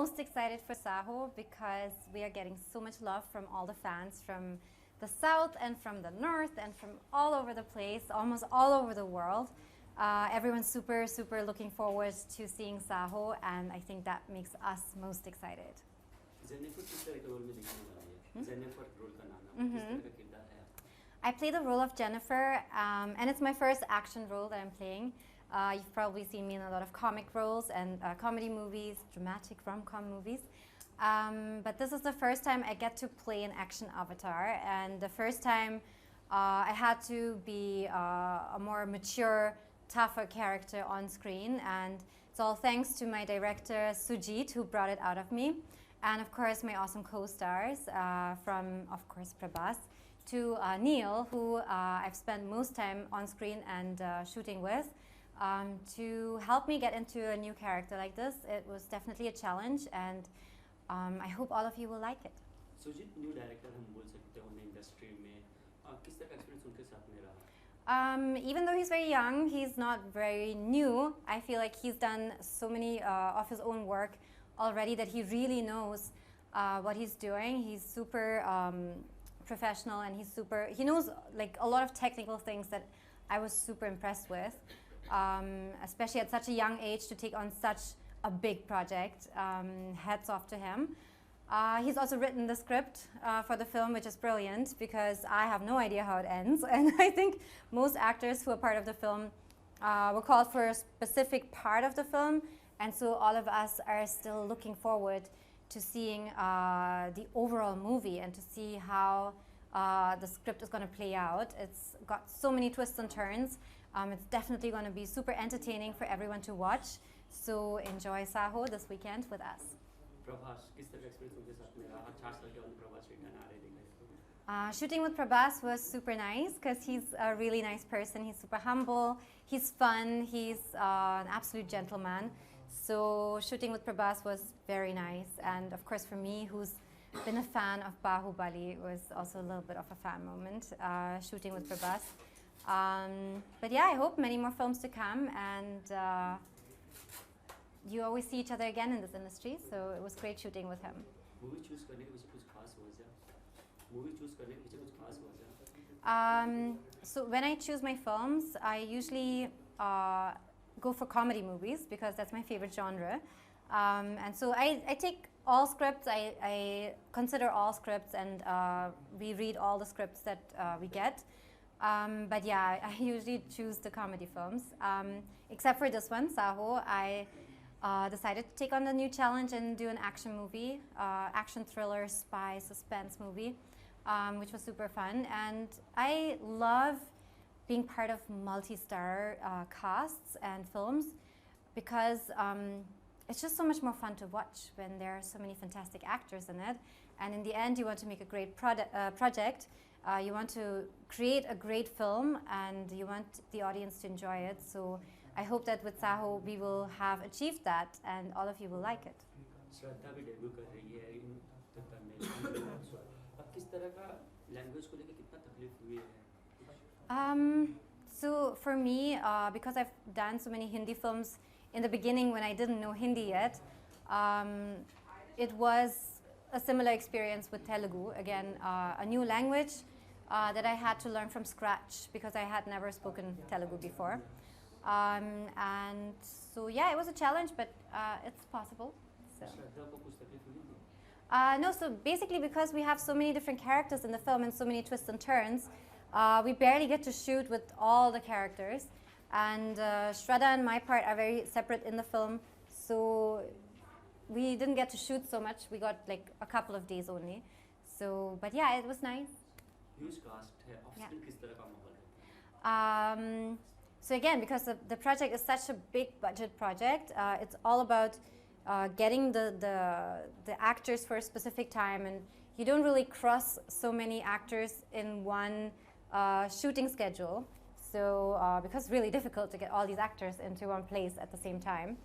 most excited for Sahoo because we are getting so much love from all the fans from the south and from the north and from all over the place, almost all over the world. Everyone's super, super looking forward to seeing Sahoo, and I think that makes us most excited. I play the role of Jennifer, and it's my first action role that I'm playing. You've probably seen me in a lot of comic roles and comedy movies, dramatic rom-com movies. But this is the first time I get to play an action avatar, and the first time I had to be a more mature, tougher character on screen, and it's all thanks to my director Sujit, who brought it out of me, and of course my awesome co-stars from, of course, Prabhas, to Neil, who I've spent most time on screen and shooting with. To help me get into a new character like this, it was definitely a challenge, and I hope all of you will like it. Sujit, new director हम बोल सकते हैं in industry में किस तरह का experience उनके साथ में रहा? Even though he's very young, he's not very new. I feel like he's done so many of his own work already that he really knows what he's doing. He's super professional, and he knows like a lot of technical things that I was super impressed with, especially at such a young age to take on such a big project. Hats off to him. He's also written the script for the film, which is brilliant because I have no idea how it ends. And I think most actors who are part of the film were called for a specific part of the film. And so all of us are still looking forward to seeing the overall movie and to see how the script is going to play out. It's got so many twists and turns. It's definitely going to be super entertaining for everyone to watch. So enjoy Sahoo this weekend with us. Prabhas, किस तरह का experience उनके साथ में रहा? खास करके उन Prabhas के गाने आ रहे थे। Shooting with Prabhas was super nice because he's a really nice person. He's super humble, he's fun, he's an absolute gentleman. So shooting with Prabhas was very nice. And of course for me, who's been a fan of Bahubali, it was also a little bit of a fan moment, shooting with Prabhas. But yeah, I hope many more films to come, and you always see each other again in this industry, so it was great shooting with him. Movie choose करने के पीछे कुछ खास वजह? Movie choose करने के पीछे कुछ खास वजह? So when I choose my films, I usually go for comedy movies because that's my favorite genre. And so I take all scripts, I consider all scripts, and we read all the scripts that we get. But yeah, I usually choose the comedy films. Except for this one, Sahoo, I decided to take on the new challenge and do an action movie, action thriller, spy, suspense movie, which was super fun. And I love being part of multi-star casts and films because it's just so much more fun to watch when there are so many fantastic actors in it. And in the end, you want to make a great project. You want to create a great film, and you want the audience to enjoy it. So I hope that with Sahoo we will have achieved that, and all of you will like it. श्रद्धा भी debut कर रही है इन तमिल में। अब किस तरह का language को लेकर कितना तकलीफ हुई है? So for me, because I've done so many Hindi films in the beginning when I didn't know Hindi yet, it was a similar experience with Telugu. Again, a new language that I had to learn from scratch because I had never spoken Telugu before. And so yeah, it was a challenge, but it's possible. So. No, so basically because we have so many different characters in the film and so many twists and turns, we barely get to shoot with all the characters. And Shraddha and my part are very separate in the film, so we didn't get to shoot so much. We got like a couple of days only. So, but yeah, it was nice. Huge cast है, off-screen किस तरह का माहौल है? So again, because the project is such a big budget project, it's all about getting the actors for a specific time, and you don't really cross so many actors in one shooting schedule. So because it's really difficult to get all these actors into one place at the same time.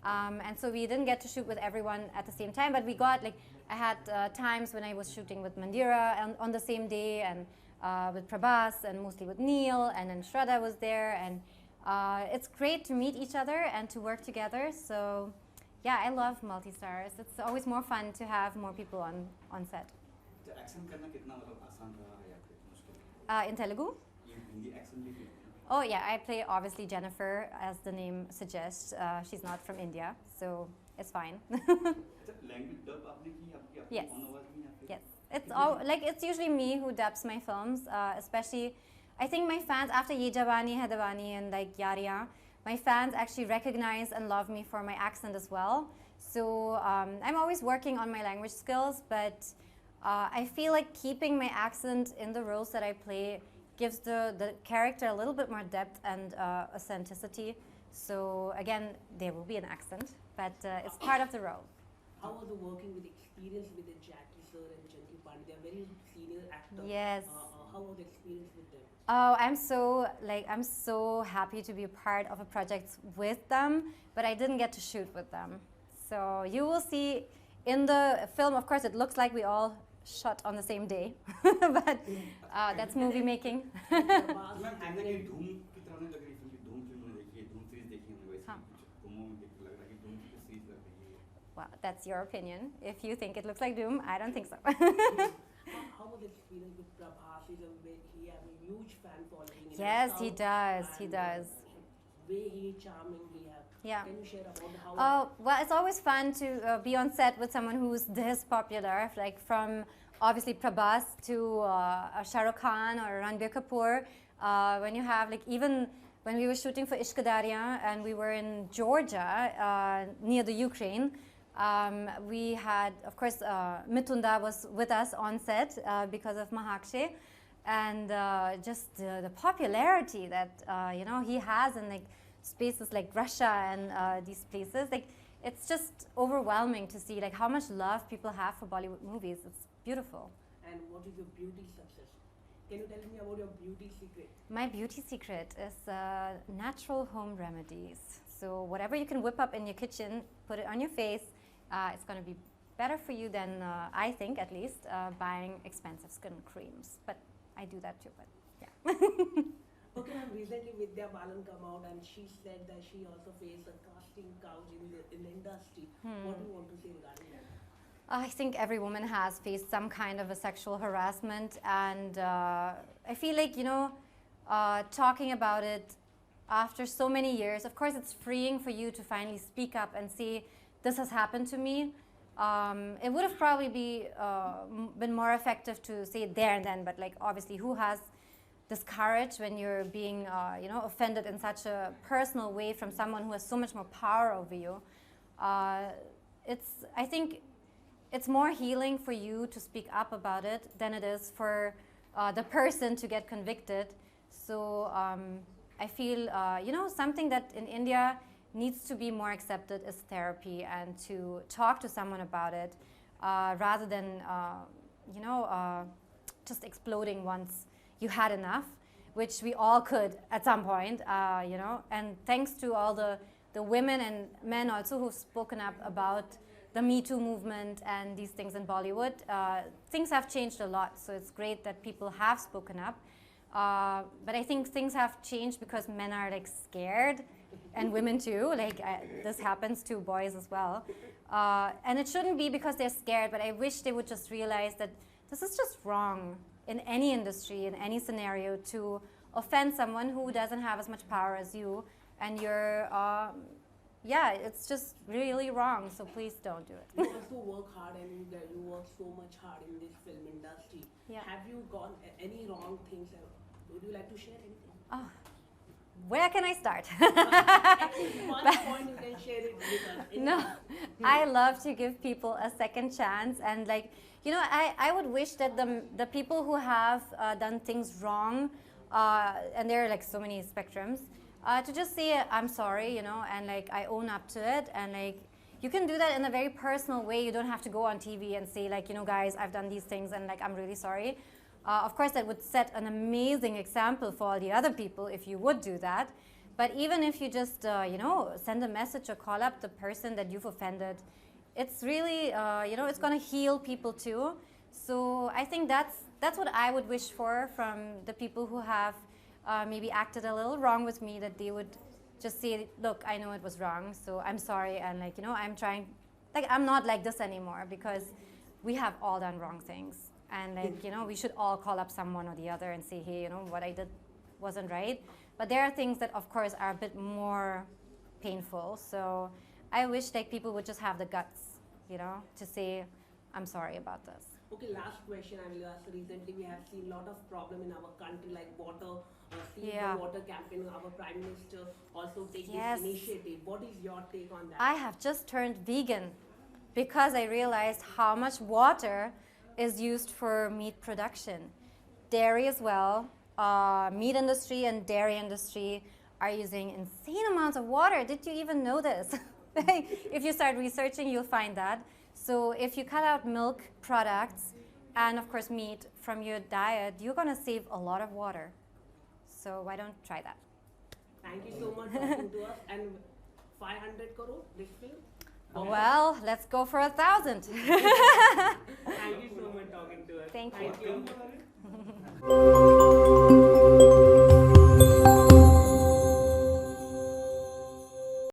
And so we didn't get to shoot with everyone at the same time, but we got like, I had times when I was shooting with Mandira on the same day, and with Prabhas, and mostly with Neil, and then Shraddha was there, and it's great to meet each other and to work together. So Yeah, I love multi-stars. It's always more fun to have more people on set. In Telugu? Oh yeah, I play obviously Jennifer, as the name suggests. She's not from India, so it's fine. Yes. Yes. It's all like it's usually me who dubs my films, especially. I think my fans after Ye Jawani Hai Diwani and like Yariyan, my fans actually recognize and love me for my accent as well. So I'm always working on my language skills, but I feel like keeping my accent in the roles that I play gives the character a little bit more depth and authenticity. So again, there will be an accent, but it's part of the role. How was the working with experience with the Jackie sir and Chanti Pandey? They are very senior actors. Yes. How was the experience with them? Oh, I'm so happy to be a part of a project with them, but I didn't get to shoot with them. So you will see in the film, of course, it looks like we all shot on the same day, but that's movie making. Well, that's your opinion. If you think it looks like Doom, I don't think so. How was the experience with Prabhas? He has a huge fan following. Yes, he does. He does. Way he is charming. Yeah. Can you share about how? Oh, well, it's always fun to be on set with someone who's this popular, like from obviously Prabhas to Shah Rukh Khan or Ranbir Kapoor. When you have like even when we were shooting for Ishq Darya and we were in Georgia near the Ukraine, we had, of course, Mitunda was with us on set because of Akshay, and just the popularity that you know he has in like spaces like Russia and these places, like it's just overwhelming to see like how much love people have for Bollywood movies. It's beautiful. And what is your beauty success? Can you tell me about your beauty secret? My beauty secret is natural home remedies. So whatever you can whip up in your kitchen, put it on your face. It's going to be better for you than, I think at least, buying expensive skin creams. But I do that too, but yeah. Okay, ma'am, recently Vidya Balan come out and she said that she also faced a casting couch in the industry. What do you want to say regarding that? I think every woman has faced some kind of a sexual harassment, and I feel like, you know, talking about it after so many years, of course it's freeing for you to finally speak up and say, this has happened to me. It would have probably been more effective to say it there and then, but like obviously who has this courage when you're being you know, offended in such a personal way from someone who has so much more power over you. I think it's more healing for you to speak up about it than it is for the person to get convicted. So I feel, you know, something that in India needs to be more accepted is therapy and to talk to someone about it rather than, you know, just exploding once you had enough, which we all could at some point, you know. And thanks to all the women and men also who've spoken up about the Me Too movement and these things in Bollywood, things have changed a lot. So it's great that people have spoken up. But I think things have changed because men are like scared, and women too. Like this happens to boys as well. And it shouldn't be because they're scared, but I wish they would just realize that this is just wrong in any industry, in any scenario, to offend someone who doesn't have as much power as you, and you're, yeah, it's just really wrong, so please don't do it. You also work hard and you work so much hard in this film industry. Yeah. Have you gone any wrong things? Would you like to share anything? Oh, where can I start? One point you can share it with us. No, I love to give people a second chance, and like, you know, I would wish that the people who have done things wrong, and there are like so many spectrums, to just say I'm sorry, you know, and like I own up to it, and like you can do that in a very personal way. You don't have to go on TV and say like, you know, guys, I've done these things and like I'm really sorry. Of course, that would set an amazing example for all the other people if you would do that. But even if you just, you know, send a message or call up the person that you've offended, it's really, you know, it's going to heal people too. So I think that's what I would wish for from the people who have maybe acted a little wrong with me, that they would just say, look, I know it was wrong, so I'm sorry, and like, you know, I'm trying, like, I'm not like this anymore, because we have all done wrong things. And like, you know, we should all call up someone or the other and say, hey, you know, what I did wasn't right. But there are things that, of course, are a bit more painful. So I wish like people would just have the guts, you know, to say, I'm sorry about this. Okay, last question I will ask. Recently, we have seen a lot of problem in our country, like water, Save the Water campaign. Our Prime Minister also take this initiative. What is your take on that? I have just turned vegan because I realized how much water is used for meat production. Dairy as well. Meat industry and dairy industry are using insane amounts of water. Did you even know this? If you start researching, you'll find that. So if you cut out milk products and of course meat from your diet, you're going to save a lot of water. So why don't try that? Thank you so much for talking to us. And 500 crore this film? Well, let's go for 1,000. Thank you so much for talking to us. Thank you.